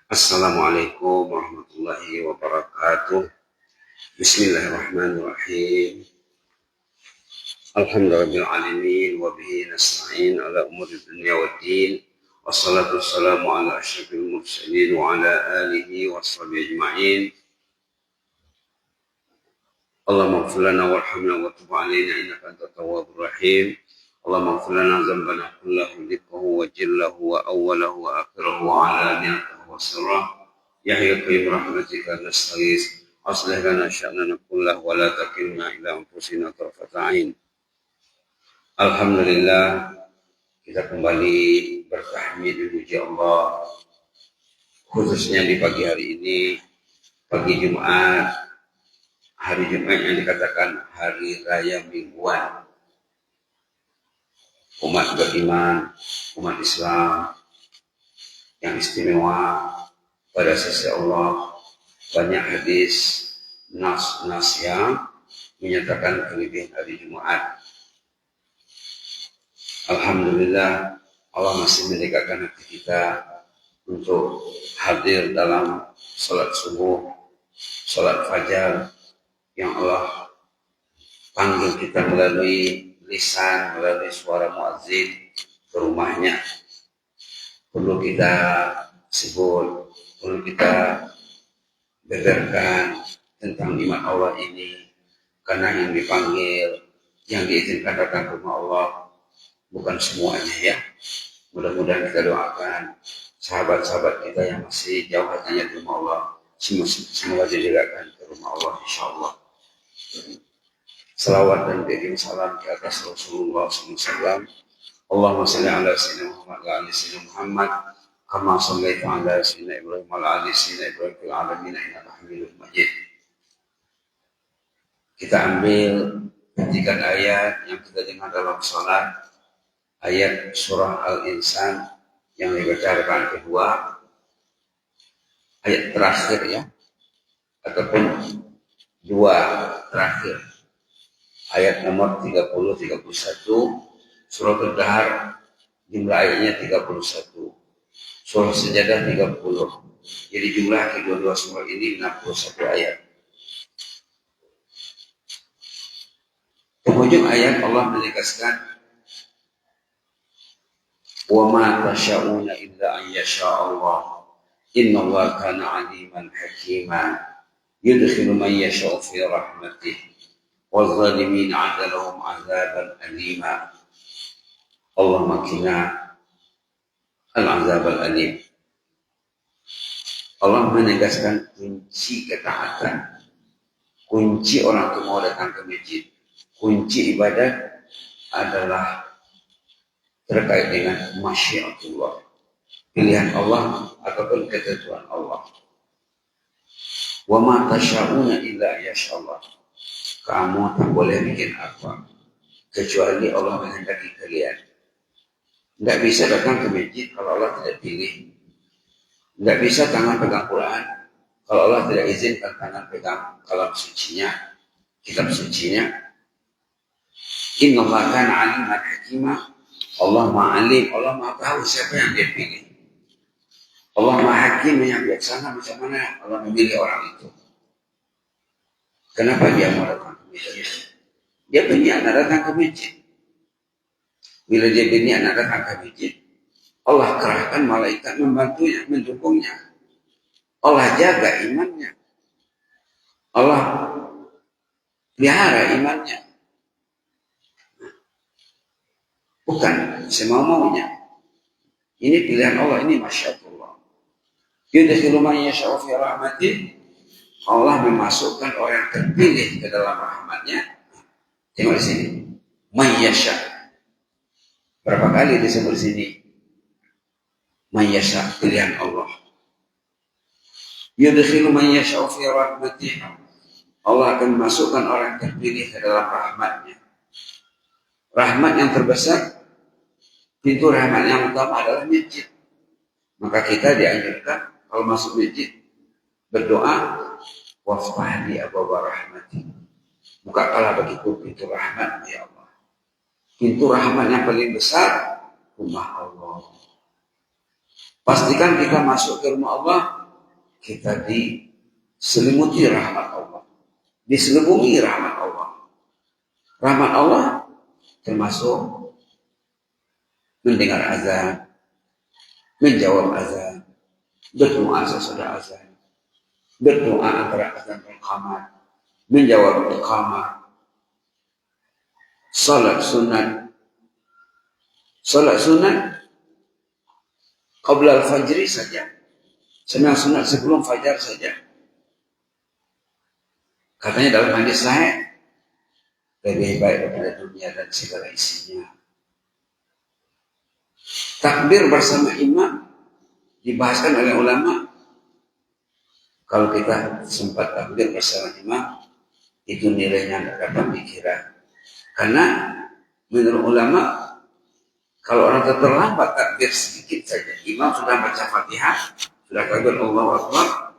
Assalamualaikum warahmatullahi wabarakatuh. Bismillahirrahmanirrahim. Alhamdulillahirabbil alamin wa bihi nasta'in ala umuri dunya waddin. Wassalatu wassalamu ala asyrafil mursalin wa ala alihi washabihi ajma'in. Allahumma ighfir lana warhamna wa tub 'alaina innaka antat tawwabur rahim. Allahumma ighfir lana dhanbana kullahu dikkahu wa jillahu wa awwalahu wa akhirahu wa 'alaniyatahu wa sirrahu. Ya hayyu qayyum rahmatika nastaghits. Aslih lana sya'nana kullahu wa la takilna ila anfusina tarfata 'ain. Alhamdulillah, kita kembali bertahmid memuji Allah, khususnya di pagi hari ini, pagi Jumat, hari Jumat yang dikatakan hari raya mingguan. Umat beriman, umat Islam yang istimewa pada sisi Allah, banyak hadis nas yang menyatakan kelebihan hari Jumat. Alhamdulillah, Allah masih mendekatkan hati kita untuk hadir dalam salat subuh, salat fajar yang Allah panggil kita melalui lisan, melalui suara muadzin ke rumahnya. Perlu kita sebut, perlu kita beberkan tentang nikmat Allah ini, karena yang dipanggil, yang diizinkan datang ke rumah Allah bukan semuanya ya. Mudah-mudahan kita doakan sahabat-sahabat kita yang masih jauh hatinya di rumah Allah, semoga didekatkan ke rumah Allah insyaallah. Salawat dan kirim salam ke atas Rasulullah SAW. Allahumma salli ala sayyidina Muhammad wa ala sayyidina Muhammad kama shallaita ala sayyidina Ibrahim wa ala sayyidina Ibrahim fil alamin innaka Hamidum Majid. Kita ambil petikan ayat yang kita dengar dalam salat, ayat surah Al-Insan yang dibaca rakaat kedua, ayat terakhir ya, ataupun dua terakhir, ayat nomor 30-31, surah Al-Dahar jumlah ayatnya 31, surah Sajadah 30. Jadi jumlah kedua-dua surah ini 61 ayat. Penghujung ayat Allah menegaskan, wa ma tasyauna illa an yasha Allah innallaha kana 'aliman hakima yudkhilu man yasha'u fi rahmatihi wal zalimin 'adalahum 'adzaban alima. Allahumma qina al-'adzabal alim. Allah menegaskan kunci ketaatan, kunci orang itu mau datang ke masjid, kunci ibadah adalah terkait dengan masyiatullah, pilihan Allah ataupun ketentuan Allah. Wa ma tasyauna illa yashallah. Kamu tak boleh bikin apa kecuali Allah menghendaki kalian. Tidak bisa datang ke masjid kalau Allah tidak pilih. Tidak bisa tangan pegang Quran kalau Allah tidak izinkan tangan pegang kalam sucinya, kitab sucinya. Innallaha kana 'aliman hakima. Allah ma'alim, Allah maha tahu siapa yang dia pilih. Allah maha hakim yang bijaksana, macam mana Allah memilih orang itu. Kenapa dia mau datang ke masjid? Dia berniat nak datang ke masjid. Bila dia berniat nak datang ke masjid, Allah kerahkan malaikat membantunya, mendukungnya. Allah jaga imannya. Allah pelihara imannya. Bukan semau-maunya. Ini pilihan Allah, ini masyiatullah. Yudkhilu man yasha'u fi rahmatih. Allah memasukkan orang terpilih ke dalam rahmatnya. Tengok di sini. Man yasha'. Berapa kali disebut di sini? Man yasha', pilihan Allah. Yudkhilu man yasha'u fi rahmatih. Allah akan memasukkan orang terpilih ke dalam rahmatnya. Rahmat yang terbesar, pintu rahmat yang utama adalah masjid. Maka kita dianjurkan kalau masuk masjid berdoa, wafahli abwaaba rahmati. Bukakanlah bagiku pintu rahmat ya Allah. Pintu rahmat yang paling besar rumah Allah. Pastikan kita masuk ke rumah Allah, kita diselimuti rahmat Allah, diselubungi rahmat Allah. Rahmat Allah termasuk mendengar azan, menjawab azan, berdoa sesudah azan, berdoa antara azan dan iqamah, menjawab iqamah, salat sunat qabla al-fajri saja, sembahyang sunat sebelum fajar saja. Katanya dalam hadis sahih, lebih baik daripada dunia dan segala isinya. Takbir bersama imam dibahaskan oleh ulama. Kalau kita sempat takbir bersama imam, itu nilainya tidak dapat dikira. Karena menurut ulama, kalau orang terlambat takbir sedikit saja, imam sudah baca Fatihah, sudah takbir Allahu Akbar,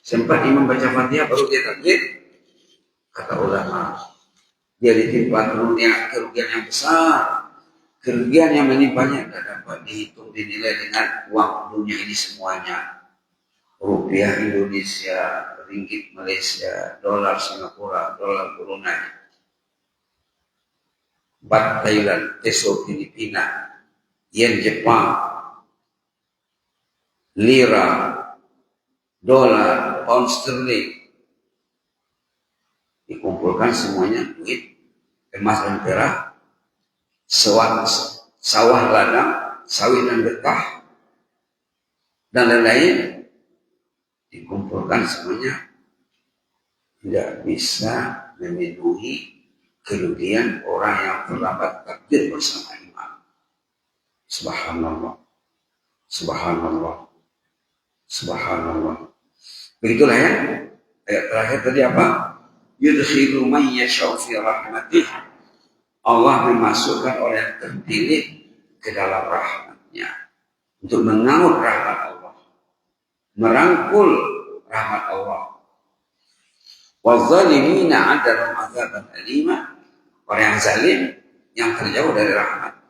sempat imam baca Fatihah baru dia takbir, kata ulama, dia ditimpa kerugian yang besar. Kerugian yang menimpanya tidak dapat dihitung, dinilai dengan uang dunia ini semuanya. Rupiah Indonesia, ringgit Malaysia, dolar Singapura, dolar Brunei, baht Thailand, peso Filipina, yen Jepang, lira, dolar, pound sterling. Dikumpulkan semuanya duit emas dan perak, sawah ladang, sawit dan getah, dan lain-lain, dikumpulkan semuanya tidak bisa memenuhi kerugian orang yang terlambat takbir bersama imam. Subhanallah, subhanallah, subhanallah. Begitulah ya. Ayat terakhir tadi apa? Yudkhilu man yasha'u fi rahmatih. Allah memasukkan orang yang terpilih ke dalam rahmatnya, untuk mengamuk rahmat Allah, merangkul rahmat Allah. Waz-zalimina 'adahum 'adzaban alima. Orang yang zalim, yang terjauh dari rahmat,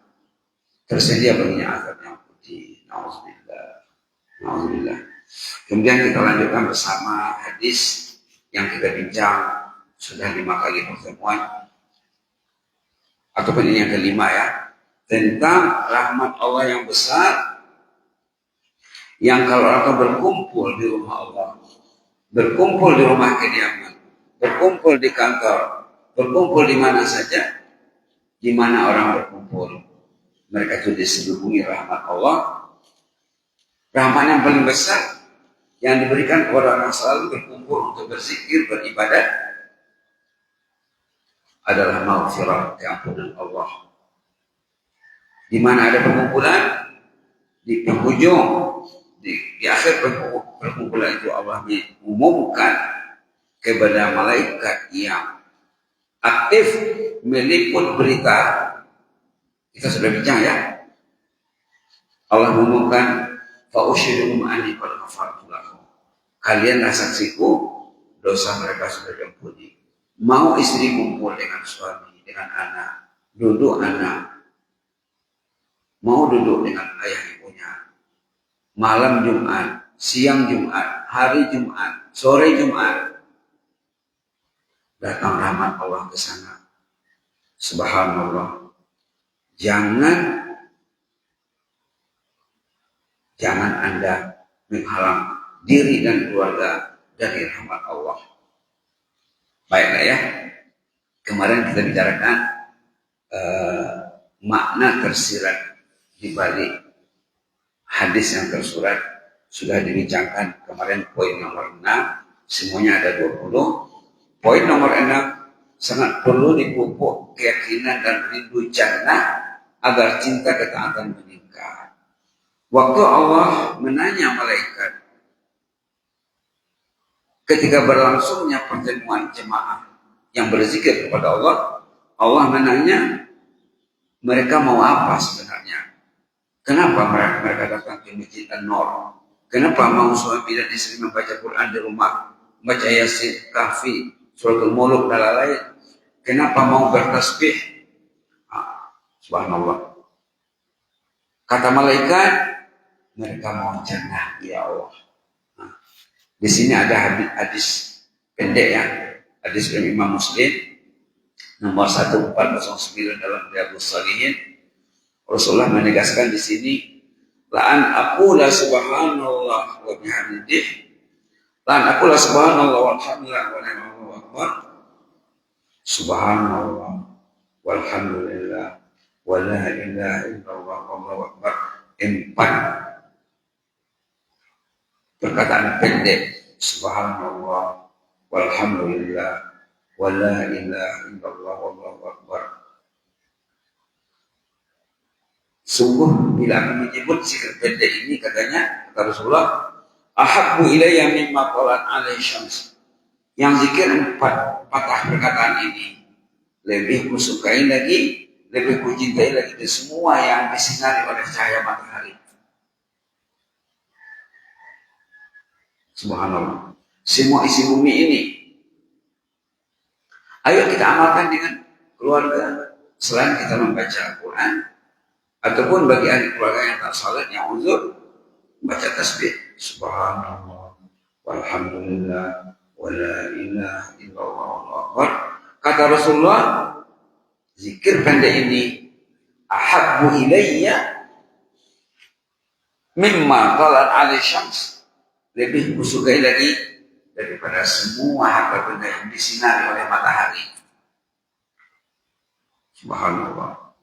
tersedia baginya azab yang pedih. Nauzubillah. Nauzubillah. Kemudian kita lanjutkan bersama hadis yang kita bincang sudah 5 kali pertemuan, ataupun ini yang kelima ya, tentang rahmat Allah yang besar, yang kalau orang berkumpul di rumah Allah, berkumpul di rumah kediaman, berkumpul di kantor, berkumpul di mana saja, di mana orang berkumpul, mereka itu diselimuti rahmat Allah. Rahmat yang paling besar yang diberikan kepada orang selalu berkumpul untuk berzikir, beribadah, adalah maghfirah, keampunan Allah. Di mana ada perkumpulan, di penghujung, di akhir perkumpulan itu Allah mengumumkan kepada malaikat yang aktif meliput berita. Kita sudah bincang ya. Allah mengumumkan, fa ushiduhum anni qad ghafartu lahum. Kalianlah saksiku, dosa mereka sudah diampuni. Mau istri kumpul dengan suami, dengan anak, duduk anak, mau duduk dengan ayah ibunya, malam Jumat, siang Jumat, hari Jumat, sore Jumat, datang rahmat Allah ke sana. Subhanallah. Jangan Anda menghalang diri dan keluarga dari rahmat Allah. Baiklah ya. Kemarin kita bicarakan makna tersirat di balik hadis yang tersurat, sudah dibincangkan kemarin poin nomor 6, semuanya ada 20. Poin nomor 6, sangat perlu dipupuk keyakinan dan rindu jannah agar cinta ketaatan meningkat. Waktu Allah menanya malaikat ketika berlangsungnya pertemuan jemaah yang berzikir kepada Allah, Allah menanya mereka mau apa sebenarnya? Kenapa mereka datang ke Masjid An-Nur? Kenapa mau suami dan istri membaca Quran di rumah, membaca Yasin, Kahfi, Suratul Muluk dan lain-lain? Kenapa mau bertasbih? Subhanallah. Kata malaikat, mereka mau jannah ya Allah. Nah, di sini ada hadis pendek ya, hadis dari Imam Muslim nomor 1409 dalam Riyadhus Shalihin. Rasulullah menegaskan di sini, la'an aqula subhanallah wa bihamdih, la'an aqula subhanallah walhamdulillah wa ni'mallahu akbar, subhanallah walhamdulillah wa la ilaha illallah wallahu akbar. 4 perkataan pendek, subhanallah walhamdulillah wa la ilaha illallah wallahu akbar. Sungguh bila aku menyebut zikir pendek ini, katanya, kata Rasulullah, ahabbu ilayya mimma talat alaihi syams. Yang zikir 4 patah perkataan ini lebih kusukai lagi, lebih kucintai lagi dari semua yang disinari oleh cahaya matahari. Subhanallah. Semua isi bumi ini, ayo kita amalkan dengan keluarga. Selain kita membaca Al-Quran, ataupun bagi ahli keluarga yang tak salat, yang uzur, baca tasbih subhanallah walhamdulillah wa la ilaha illallah wallahu akbar. Kata Rasulullah, zikir pendek ini ahabbu ilayya mimma talat alaihi syams, lebih kusukai lagi daripada semua harta benda yang disinari oleh matahari. Subhanallah.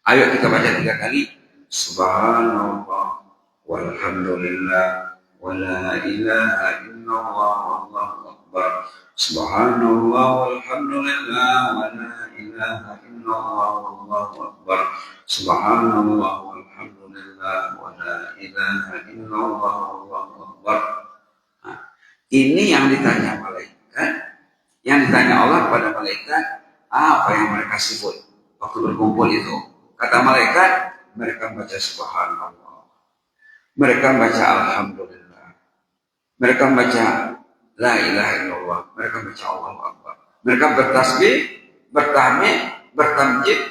Ayo kita baca 3 kali. Subhanallah walhamdulillah wa la ilaha illallah wallahu akbar. Subhanallah walhamdulillah wa la ilaha illallah wallahu akbar. Subhanallah walhamdulillah wa la ilaha illallah wallahu akbar. Nah, ini yang ditanya malaikat, yang ditanya Allah kepada malaikat, apa yang mereka sebut waktu berkumpul itu. Kata malaikat, mereka baca subhanallah, mereka baca alhamdulillah, mereka baca la ilaha illallah, mereka baca Allahu akbar, mereka bertasbih, bertahmid, bertamjid,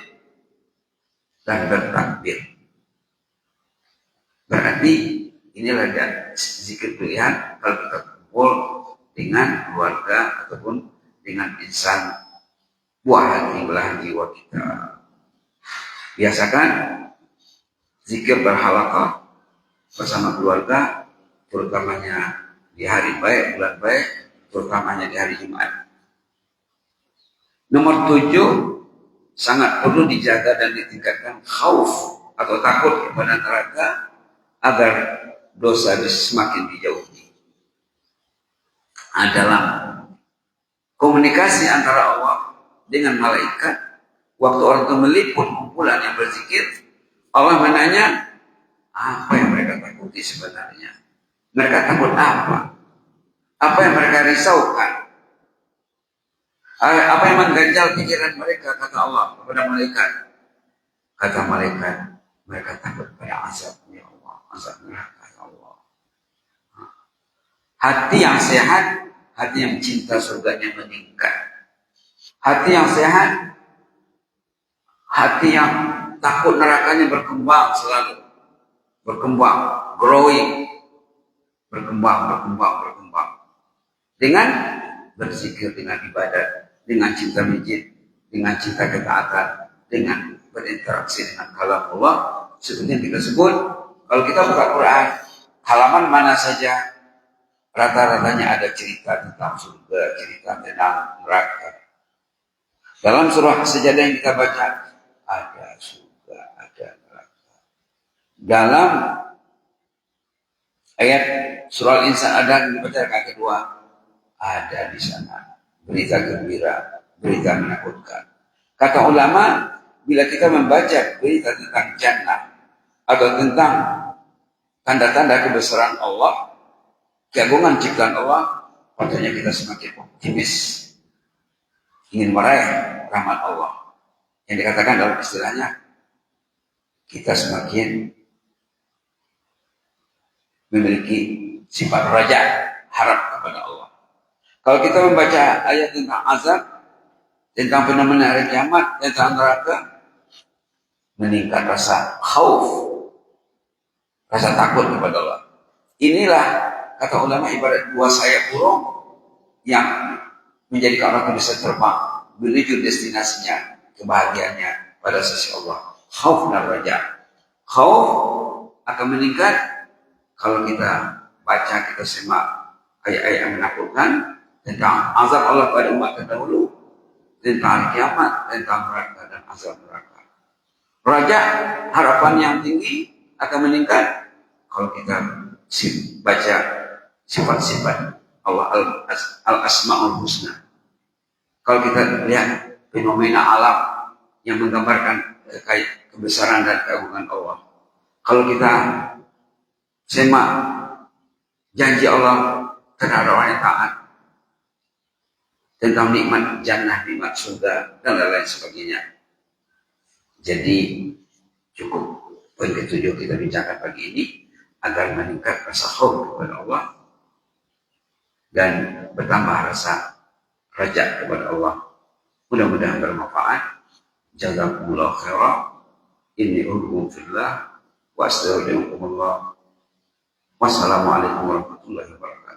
dan bertakbir. Berarti inilah zikir pilihan kalau kita kumpul dengan keluarga ataupun dengan insan buah hati, belahan jiwa kita. Biasakan zikir berhalaqah bersama keluarga, terutamanya di hari baik, bulan baik, terutamanya di hari Jumat. Nomor 7, sangat perlu dijaga dan ditingkatkan khauf atau takut kepada neraka agar dosa semakin dijauhi. Dalam komunikasi antara Allah dengan malaikat, waktu orang itu meliput kumpulan yang berzikir, Allah menanya, apa yang mereka takuti sebenarnya? Mereka takut apa? Apa yang mereka risaukan? Apa yang mengganjal pikiran mereka? Kata Allah kepada malaikat. Kata malaikat, mereka takut pada azabnya Allah, azab neraka Allah. Hati yang sehat, hati yang cinta surganya meningkat. Hati yang sehat, hati yang takut nerakanya berkembang selalu. Berkembang, growing. Berkembang. Dengan berzikir, dengan ibadat, dengan cinta masjid, dengan cinta ketaatan, dengan berinteraksi dengan kalam Allah. Seperti yang kita sebut, kalau kita buka Quran, halaman mana saja, rata-ratanya ada cerita tentang surga, cerita tentang neraka. Dalam surah As-Sajdah yang kita baca, ada surga, ada neraka. Dalam ayat surah Al-Insan ada yang dibaca rakaat kedua, ada di sana berita gembira, berita menakutkan. Kata ulama, bila kita membaca berita tentang jannah atau tentang tanda-tanda kebesaran Allah, keagungan ciptaan Allah, padanya kita semakin optimis, ingin meraih rahmat Allah. Yang dikatakan dalam istilahnya, kita semakin memiliki sifat raja, harap kepada Allah. Kalau kita membaca ayat tentang azab, tentang fenomena hari kiamat, tentang neraka, meningkat rasa khauf, rasa takut kepada Allah. Inilah kata ulama ibarat dua sayap burung yang menjadikan orang itu bisa terbang menuju destinasinya, kebahagiaannya pada sisi Allah. Khauf dan raja. Khauf akan meningkat kalau kita baca, kita simak ayat-ayat yang menakutkan tentang azab Allah pada umat terdahulu, tentang kiamat, tentang neraka dan azab neraka. Raja, harapan yang tinggi akan meningkat kalau kita baca sifat-sifat Allah al-asma'ul husna. Kalau kita lihat fenomena alam yang menggambarkan kebesaran dan keagungan Allah. Kalau kita semak janji Allah terhadap orang yang taat tentang nikmat jannah, nikmat surga dan lain-lain sebagainya. Jadi cukup poin ketujuh kita bincangkan pagi ini agar meningkat rasa khauf kepada Allah dan bertambah rasa raja kepada Allah. Mudah-mudahan bermanfaat. Jazakumullah khairan. Inni uhibbukum fillah wa astaghfirukumullah. Wassalamualaikum warahmatullahi wabarakatuh.